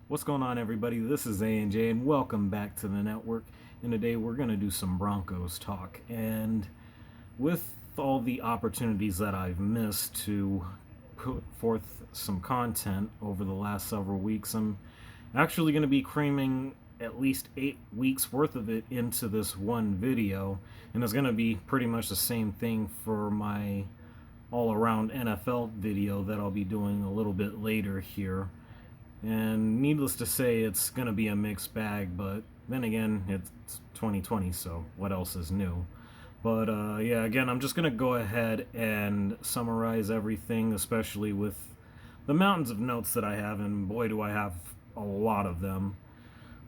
What's going on, everybody? This is A&J, and welcome back to the network. And today we're going to do some Broncos talk. And with all the opportunities that I've missed to put forth some content over the last several weeks, I'm actually going to be cramming at least 8 weeks worth of it into this one video. And it's going to be pretty much the same thing for my all around NFL video that I'll be doing a little bit later here. And needless to say, it's going to be a mixed bag, but then again, it's 2020, so what else is new? But yeah, again, I'm just going to go ahead and summarize everything, especially with the mountains of notes that I have, and boy, do I have a lot of them.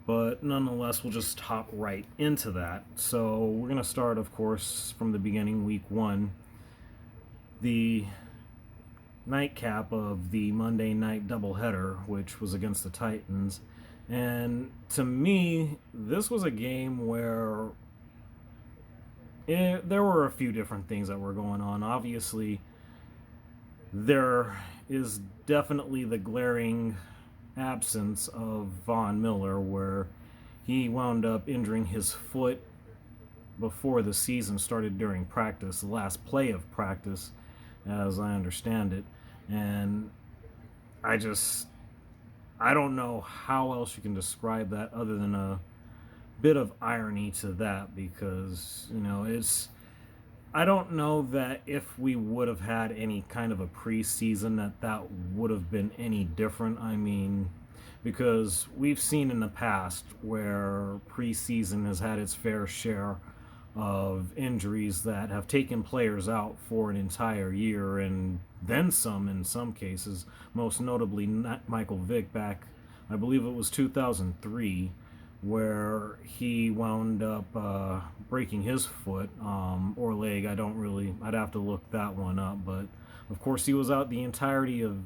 But nonetheless, we'll just hop right into that. So we're going to start, of course, from the beginning, week one. The nightcap of the Monday night doubleheader, which was against the Titans. And to me, this was a game where there were a few different things that were going on. Obviously, there is definitely the glaring absence of Von Miller, where he wound up injuring his foot before the season started during practice, the last play of practice, as I understand it. And I don't know how else you can describe that other than a bit of irony to that, because, I don't know that if we would have had any kind of a preseason that would have been any different. I mean, because we've seen in the past where preseason has had its fair share of injuries that have taken players out for an entire year and then some in some cases, most notably Michael Vick back, I believe it was 2003, where he wound up breaking his foot or leg. I'd have to look that one up, but of course he was out the entirety of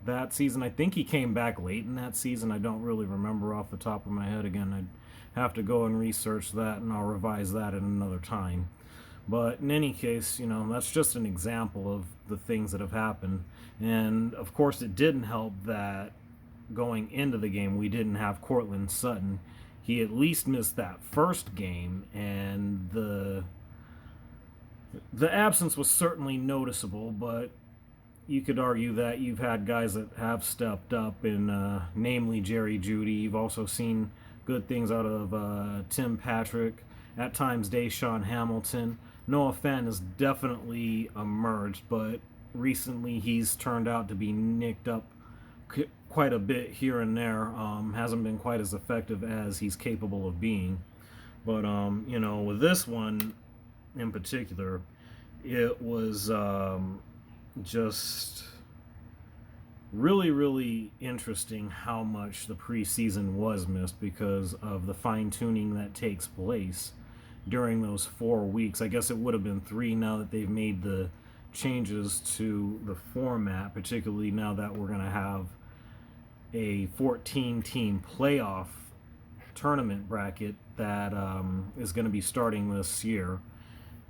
that season. I think he came back late in that season. I don't really remember off the top of my head. Again, I'd have to go and research that, and I'll revise that at another time. But in any case, that's just an example of the things that have happened. And of course, it didn't help that going into the game, we didn't have Courtland Sutton. He at least missed that first game, and the absence was certainly noticeable, but you could argue that you've had guys that have stepped up, in namely Jerry Jeudy. You've also seen good things out of Tim Patrick, at times Deshaun Hamilton. Noah Fant has definitely emerged, but recently he's turned out to be nicked up quite a bit here and there. Hasn't been quite as effective as he's capable of being. But, with this one in particular, it was just really, really interesting how much the preseason was missed because of the fine-tuning that takes place during those 4 weeks. I guess it would have been 3 now that they've made the changes to the format, particularly now that we're going to have a 14-team playoff tournament bracket that is going to be starting this year.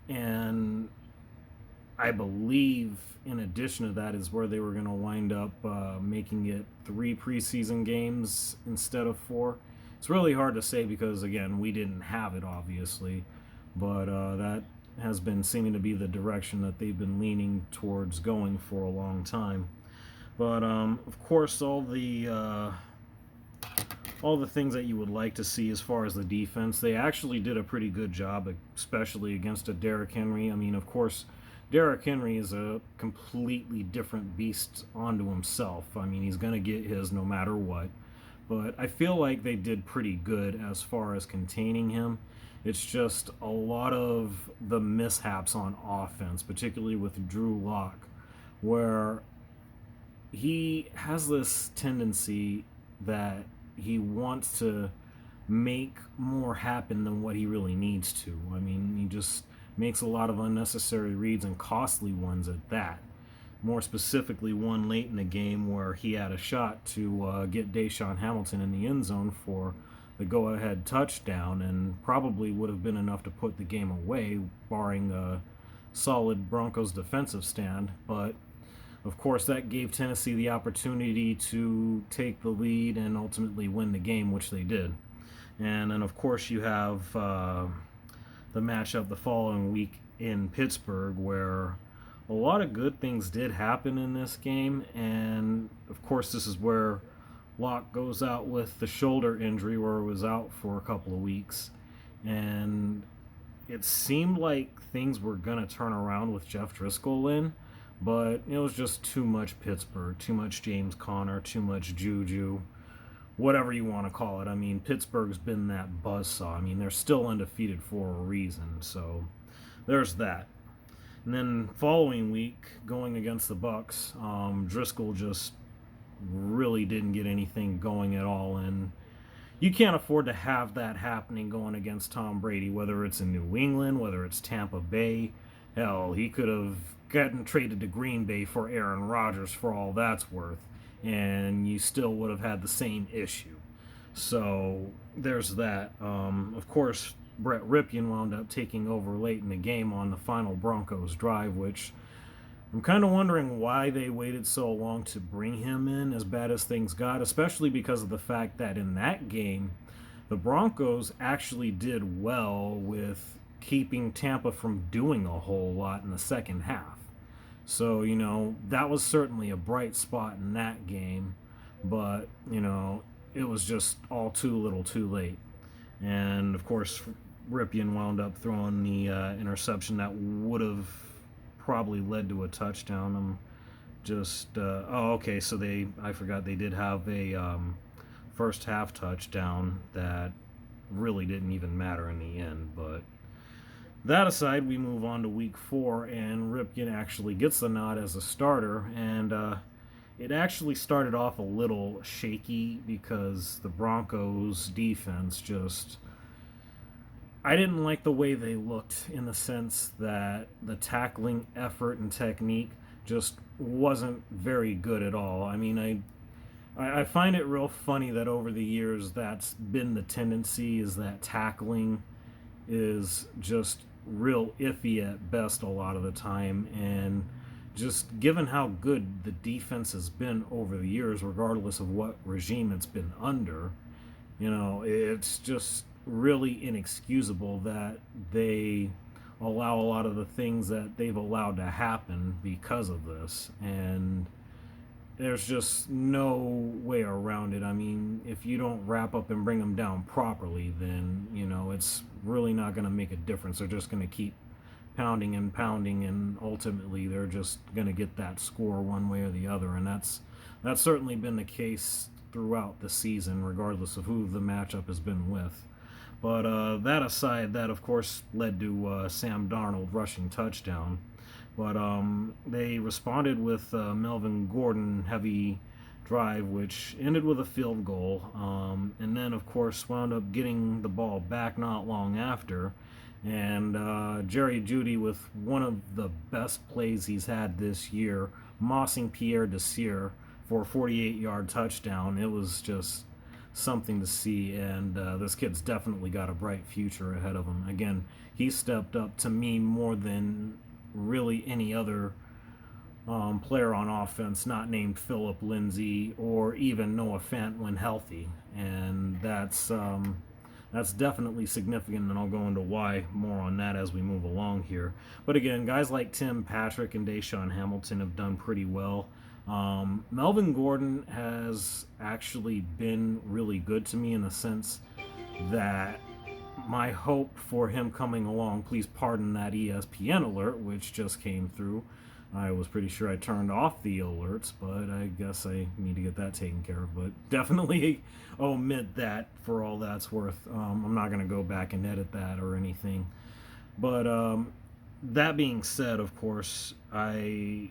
And I believe, in addition to that, is where they were going to wind up making it 3 preseason games instead of 4. It's really hard to say because, again, we didn't have it, obviously, but that has been seeming to be the direction that they've been leaning towards going for a long time. But of course, all the things that you would like to see as far as the defense, they actually did a pretty good job, especially against a Derrick Henry. I mean, of course, Derrick Henry is a completely different beast onto himself. I mean, he's going to get his no matter what. But I feel like they did pretty good as far as containing him. It's just a lot of the mishaps on offense, particularly with Drew Lock, where he has this tendency that he wants to make more happen than what he really needs to. I mean, he just makes a lot of unnecessary reads and costly ones at that. More specifically, one late in the game where he had a shot to get Deshaun Hamilton in the end zone for the go-ahead touchdown, and probably would have been enough to put the game away, barring a solid Broncos defensive stand. But Of course, that gave Tennessee the opportunity to take the lead and ultimately win the game, which they did. And then, of course, you have the matchup the following week in Pittsburgh, where a lot of good things did happen in this game. And, of course, this is where Locke goes out with the shoulder injury, where it was out for a couple of weeks. And it seemed like things were going to turn around with Jeff Driscoll in, but it was just too much Pittsburgh, too much James Conner, too much Juju, whatever you want to call it. I mean, Pittsburgh's been that buzzsaw. I mean, they're still undefeated for a reason, so there's that. And then following week, going against the Bucks, Driscoll just really didn't get anything going at all, and you can't afford to have that happening going against Tom Brady, whether it's in New England, whether it's Tampa Bay. Hell, he could have gotten traded to Green Bay for Aaron Rodgers for all that's worth, and you still would have had the same issue. So there's that. Of course, Brett Ripien wound up taking over late in the game on the final Broncos drive, which I'm kind of wondering why they waited so long to bring him in as bad as things got, especially because of the fact that in that game, the Broncos actually did well with keeping Tampa from doing a whole lot in the second half. So, that was certainly a bright spot in that game, but, it was just all too little too late. And, of course, Ripien wound up throwing the interception that would have probably led to a touchdown. Okay, so I forgot they did have a first half touchdown that really didn't even matter in the end. But that aside, we move on to week 4, and Ripken actually gets the nod as a starter, and it actually started off a little shaky because the Broncos defense I didn't like the way they looked, in the sense that the tackling effort and technique just wasn't very good at all. I mean, I find it real funny that over the years that's been the tendency, is that tackling is just real iffy at best a lot of the time. And just given how good the defense has been over the years, regardless of what regime it's been under, it's just really inexcusable that they allow a lot of the things that they've allowed to happen because of this. And there's just no way around it. I mean, if you don't wrap up and bring them down properly, then, it's really not going to make a difference. They're just going to keep pounding and pounding, and ultimately they're just going to get that score one way or the other. And that's certainly been the case throughout the season, regardless of who the matchup has been with. But that aside, that of course led to Sam Darnold rushing touchdown. But they responded with Melvin Gordon heavy drive, which ended with a field goal. And then, of course, wound up getting the ball back not long after. And Jerry Jeudy with one of the best plays he's had this year, mossing Pierre Desir for a 48-yard touchdown. It was just something to see, and this kid's definitely got a bright future ahead of him. Again, he stepped up to me more than really any other player on offense not named Philip Lindsay or even Noah Fant when healthy, and that's definitely significant, and I'll go into why more on that as we move along here. But again, guys like Tim Patrick and Deshaun Hamilton have done pretty well. Melvin Gordon has actually been really good to me, in the sense that my hope for him coming along, please pardon that ESPN alert which just came through. I was pretty sure I turned off the alerts, but I guess I need to get that taken care of. But definitely omit that for all that's worth. I'm not going to go back and edit that or anything. But that being said, of course, I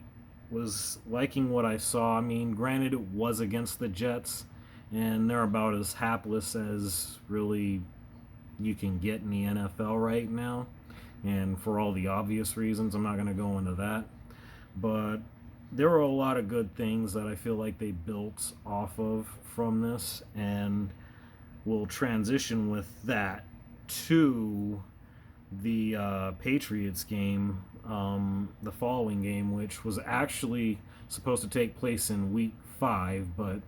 was liking what I saw. I mean, granted, it was against the Jets, and they're about as hapless as really you can get in the NFL right now. And for all the obvious reasons, I'm not going to go into that. But there were a lot of good things that I feel like they built off of from this, and we'll transition with that to the Patriots game, the following game, which was actually supposed to take place in week 5, but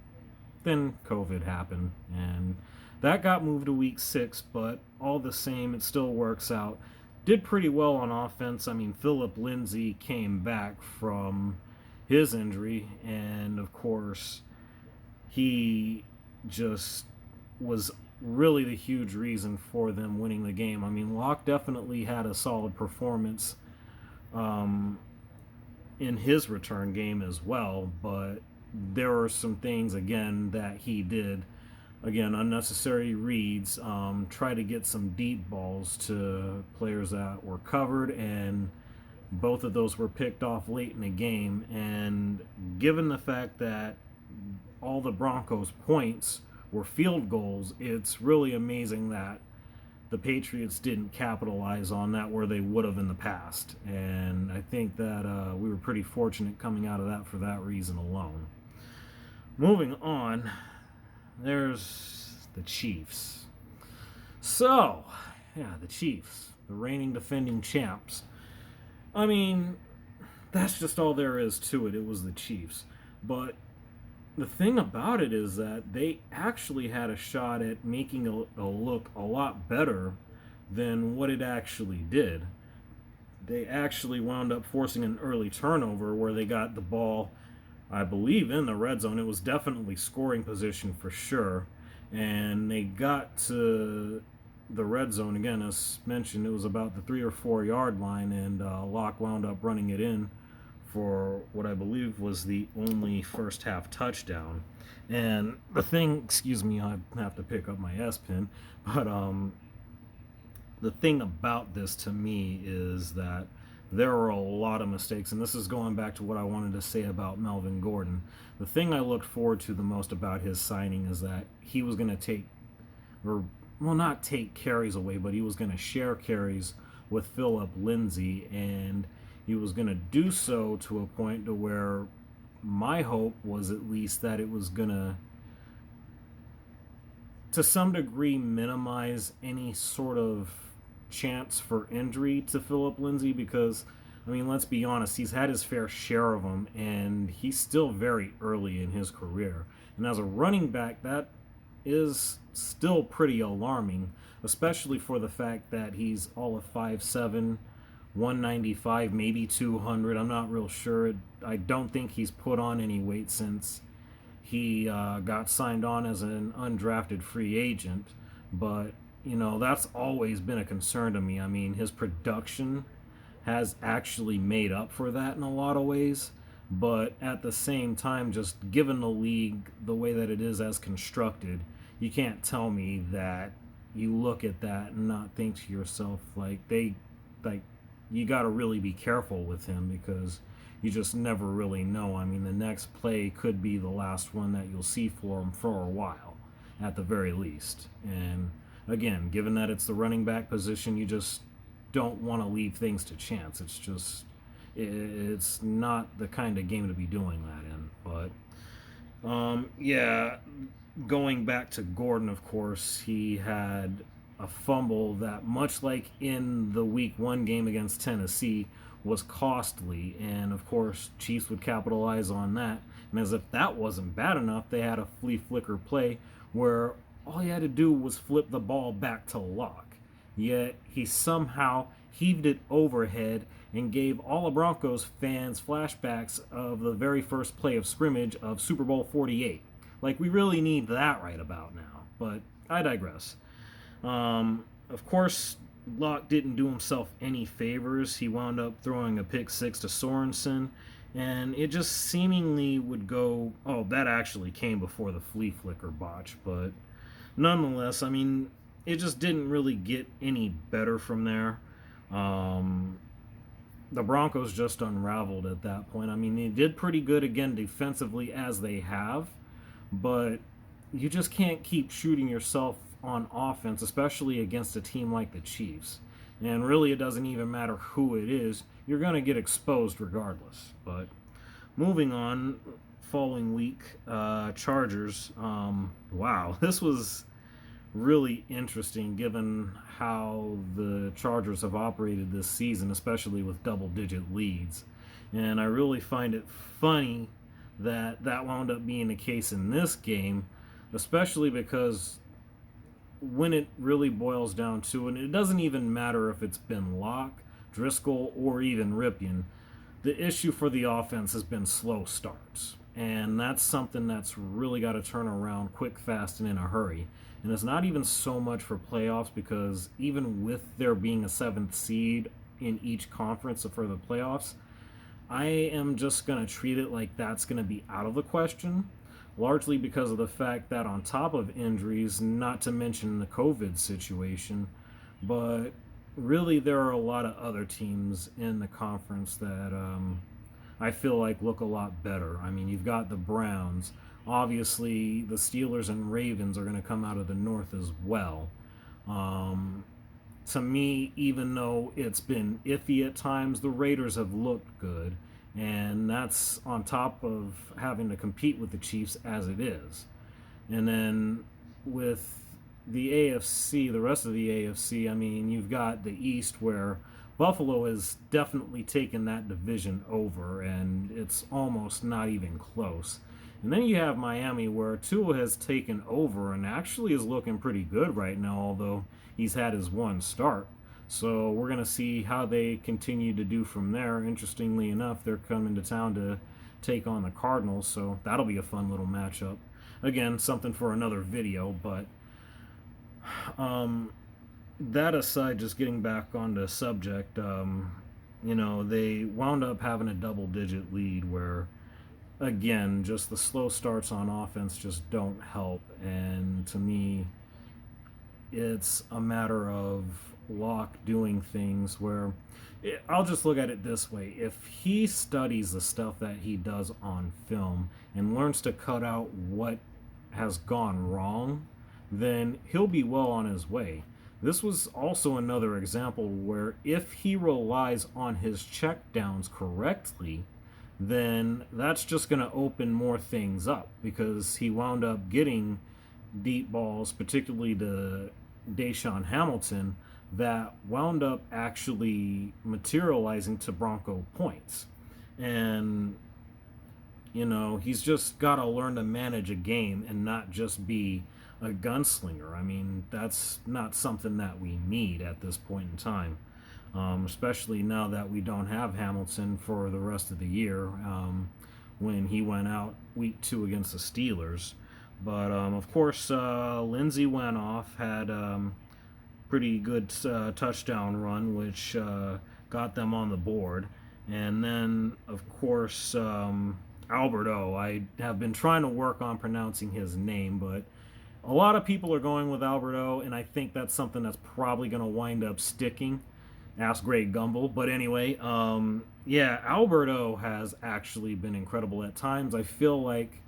then COVID happened, and that got moved to week 6, but all the same, it still works out. Did pretty well on offense. I mean, Philip Lindsay came back from his injury, and of course, he just was really the huge reason for them winning the game. I mean, Locke definitely had a solid performance in his return game as well, but there were some things, again, that he did. Again, unnecessary reads, try to get some deep balls to players that were covered, and both of those were picked off late in the game. And given the fact that all the Broncos' points were field goals, it's really amazing that the Patriots didn't capitalize on that where they would have in the past. And I think that we were pretty fortunate coming out of that for that reason alone. Moving on, there's the Chiefs. So, yeah, the Chiefs, the reigning defending champs. I mean, that's just all there is to it. It was the Chiefs. But the thing about it is that they actually had a shot at making it look a lot better than what it actually did. They actually wound up forcing an early turnover where they got the ball, I believe, in the red zone. It was definitely scoring position for sure. And they got to the red zone, again, as mentioned, it was about the 3 or 4 yard line, and Locke wound up running it in for what I believe was the only first half touchdown. And the thing, excuse me, I have to pick up my S Pen, but the thing about this to me is that there were a lot of mistakes, and this is going back to what I wanted to say about Melvin Gordon. The thing I looked forward to the most about his signing is that he was going to take, or well, not take carries away, but he was going to share carries with Philip Lindsay, and he was going to do so to a point to where my hope was at least that it was going to some degree, minimize any sort of chance for injury to Philip Lindsay, because, I mean, let's be honest, he's had his fair share of them, and he's still very early in his career. And as a running back, that is still pretty alarming, especially for the fact that he's all of 5'7", 195, maybe 200. I'm not real sure. I don't think he's put on any weight since he got signed on as an undrafted free agent. But, you know, that's always been a concern to me. I mean, his production has actually made up for that in a lot of ways. But at the same time, just given the league the way that it is as constructed, you can't tell me that you look at that and not think to yourself, like, you got to really be careful with him, because you just never really know. I mean, the next play could be the last one that you'll see for him for a while, at the very least. And again, given that it's the running back position, you just don't want to leave things to chance. It's not the kind of game to be doing that in. But yeah, going back to Gordon, of course, he had a fumble that, much like in the week 1 game against Tennessee, was costly. And of course, Chiefs would capitalize on that. And as if that wasn't bad enough, they had a flea flicker play where all he had to do was flip the ball back to Locke. Yet he somehow heaved it overhead and gave all the Broncos fans flashbacks of the very first play of scrimmage of Super Bowl 48. Like, we really need that right about now. But I digress. Of course, Locke didn't do himself any favors. He wound up throwing a pick 6 to Sorensen, and it just seemingly would go... Oh, that actually came before the flea flicker botch, but nonetheless, I mean, it just didn't really get any better from there. The Broncos just unraveled at that point. I mean, they did pretty good, again, defensively, as they have, but you just can't keep shooting yourself on offense, especially against a team like the Chiefs. And really, it doesn't even matter who it is. You're going to get exposed regardless. But moving on, following week, Chargers. Wow, this was really interesting given how the Chargers have operated this season, especially with double-digit leads. And I really find it funny that that wound up being the case in this game, especially because when it really boils down to it, it doesn't even matter if it's been Locke, Driscoll, or even Ripien. The issue for the offense has been slow starts. And that's something that's really got to turn around quick, fast, and in a hurry. And it's not even so much for playoffs because even with there being a seventh seed in each conference for the playoffs, I am just going to treat it like that's going to be out of the question, largely because of the fact that, on top of injuries, not to mention the COVID situation, but really there are a lot of other teams in the conference that I feel like look a lot better. I mean, you've got the Browns. Obviously, the Steelers and Ravens are going to come out of the North as well. Um, to me, even though it's been iffy at times, the Raiders have looked good, and that's on top of having to compete with the Chiefs as it is. And then with the AFC, the rest of the AFC, I mean, you've got the East where Buffalo has definitely taken that division over, and it's almost not even close. And then you have Miami, where Tua has taken over and actually is looking pretty good right now, although he's had his one start. So we're going to see how they continue to do from there. Interestingly enough, they're coming to town to take on the Cardinals, so that'll be a fun little matchup. Again, something for another video, but um, that aside, just getting back on the subject, they wound up having a double digit lead where, again, just the slow starts on offense just don't help. And to me, it's a matter of Locke doing things where I'll just look at it this way. If he studies the stuff that he does on film and learns to cut out what has gone wrong, then he'll be well on his way. This was also another example where if he relies on his checkdowns correctly, then that's just going to open more things up because he wound up getting deep balls, particularly to Deshaun Hamilton, that wound up actually materializing to Bronco points. And, he's just got to learn to manage a game and not just be a gunslinger. I mean, that's not something that we need at this point in time, especially now that we don't have Hamilton for the rest of the year when he went out week 2 against the Steelers. But, of course, Lindsey went off, had pretty good touchdown run, which got them on the board. And then, of course, Alberto. I have been trying to work on pronouncing his name, but a lot of people are going with Alberto, and I think that's something that's probably going to wind up sticking. Ask Greg Gumbel. But anyway, Alberto has actually been incredible at times. I feel like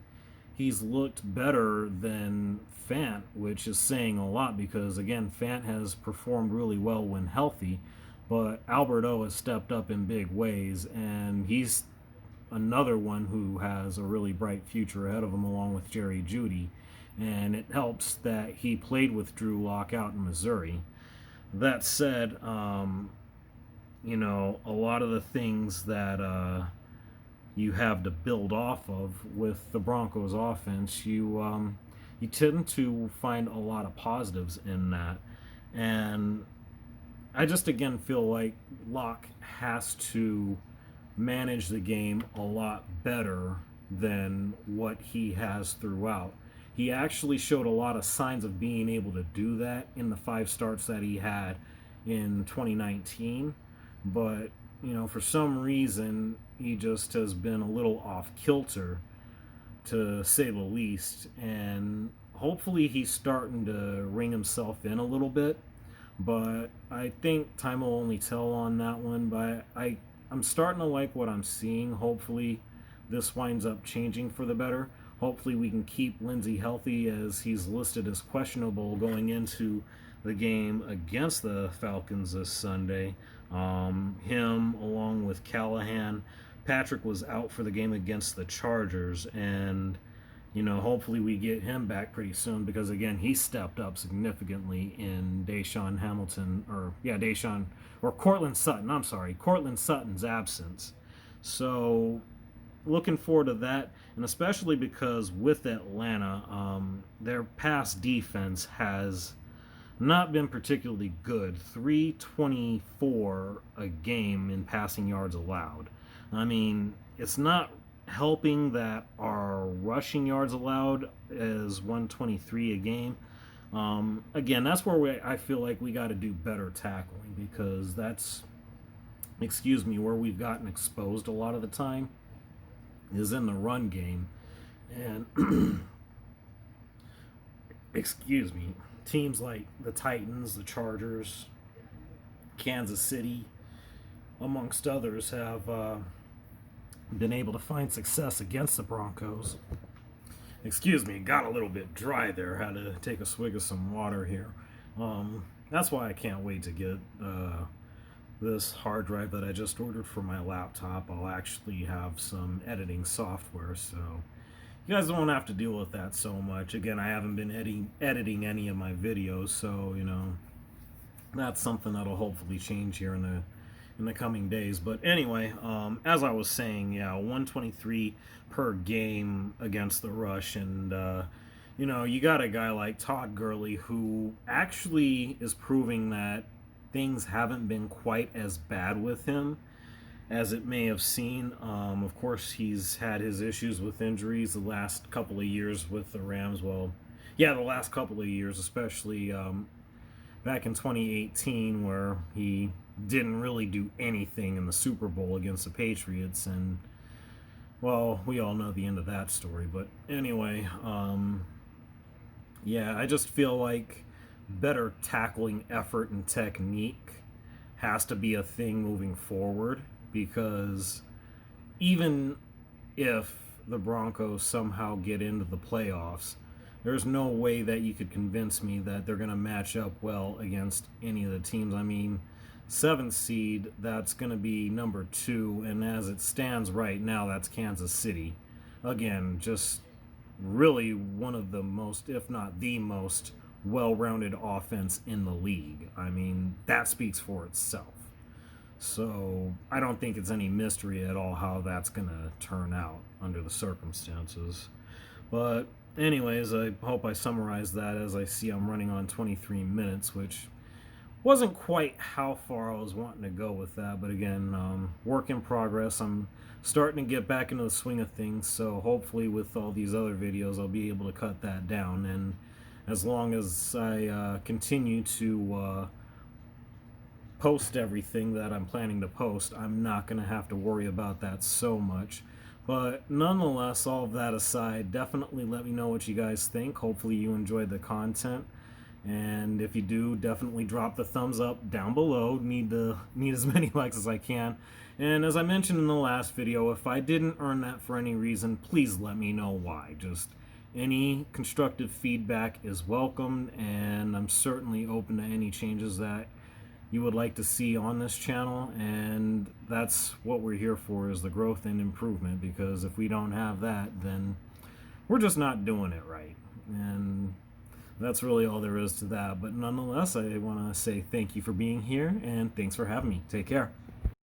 he's looked better than Fant, which is saying a lot because, again, Fant has performed really well when healthy, but Alberto has stepped up in big ways, and he's another one who has a really bright future ahead of him along with Jerry Jeudy. And it helps that he played with Drew Lock out in Missouri. That said, a lot of the things that you have to build off of with the Broncos offense, you tend to find a lot of positives in that. And I just, again, feel like Locke has to manage the game a lot better than what he has throughout. He actually showed a lot of signs of being able to do that in the 5 starts that he had in 2019. But, for some reason, he just has been a little off kilter, to say the least. And hopefully he's starting to ring himself in a little bit. But I think time will only tell on that one. But I'm starting to like what I'm seeing. Hopefully this winds up changing for the better. Hopefully we can keep Lindsey healthy, as he's listed as questionable going into the game against the Falcons this Sunday. Him along with Callahan. Patrick was out for the game against the Chargers, and hopefully we get him back pretty soon because, again, he stepped up significantly in Cortland Sutton's absence. So looking forward to that, and especially because with Atlanta, their pass defense has not been particularly good. 324 a game in passing yards allowed. I mean, it's not helping that our rushing yards allowed is 123 a game. Again, that's where I feel like we got to do better tackling, because that's, excuse me, where we've gotten exposed a lot of the time is in the run game. And excuse me, teams like the Titans, the Chargers, Kansas City, amongst others, have been able to find success against the Broncos. Excuse me, got a little bit dry there. Had to take a swig of some water here. That's why I can't wait to get this hard drive that I just ordered for my laptop. I'll actually have some editing software, so you guys won't have to deal with that so much. Again, I haven't been editing any of my videos, so that's something that'll hopefully change here in the coming days. But anyway, as I was saying, yeah, 123 per game against the rush, and you got a guy like Todd Gurley who actually is proving that things haven't been quite as bad with him as it may have seemed. Of course, he's had his issues with injuries the last couple of years with the Rams. Well, yeah, the last couple of years, especially back in 2018, where he didn't really do anything in the Super Bowl against the Patriots. And, well, we all know the end of that story. But anyway, yeah, I just feel like better tackling effort and technique has to be a thing moving forward, because even if the Broncos somehow get into the playoffs, there's no way that you could convince me that they're going to match up well against any of the teams. I mean, 7th seed, that's going to be number 2, and as it stands right now, that's Kansas City. Again, just really one of the most, if not the most, well-rounded offense in the league. I mean, that speaks for itself. So I don't think it's any mystery at all how that's going to turn out under the circumstances. But anyways, I hope I summarized that, as I see I'm running on 23 minutes, which wasn't quite how far I was wanting to go with that. But again, work in progress. I'm starting to get back into the swing of things, so hopefully with all these other videos I'll be able to cut that down. And as long as I continue to post everything that I'm planning to post, I'm not going to have to worry about that so much. But nonetheless, all of that aside, definitely let me know what you guys think. Hopefully you enjoyed the content, and if you do, definitely drop the thumbs up down below. Need as many likes as I can. And as I mentioned in the last video, if I didn't earn that for any reason, please let me know why. Just any constructive feedback is welcomed, and I'm certainly open to any changes that you would like to see on this channel. And that's what we're here for, is the growth and improvement, because if we don't have that, then we're just not doing it right. And that's really all there is to that. But nonetheless, I want to say thank you for being here, and thanks for having me. Take care.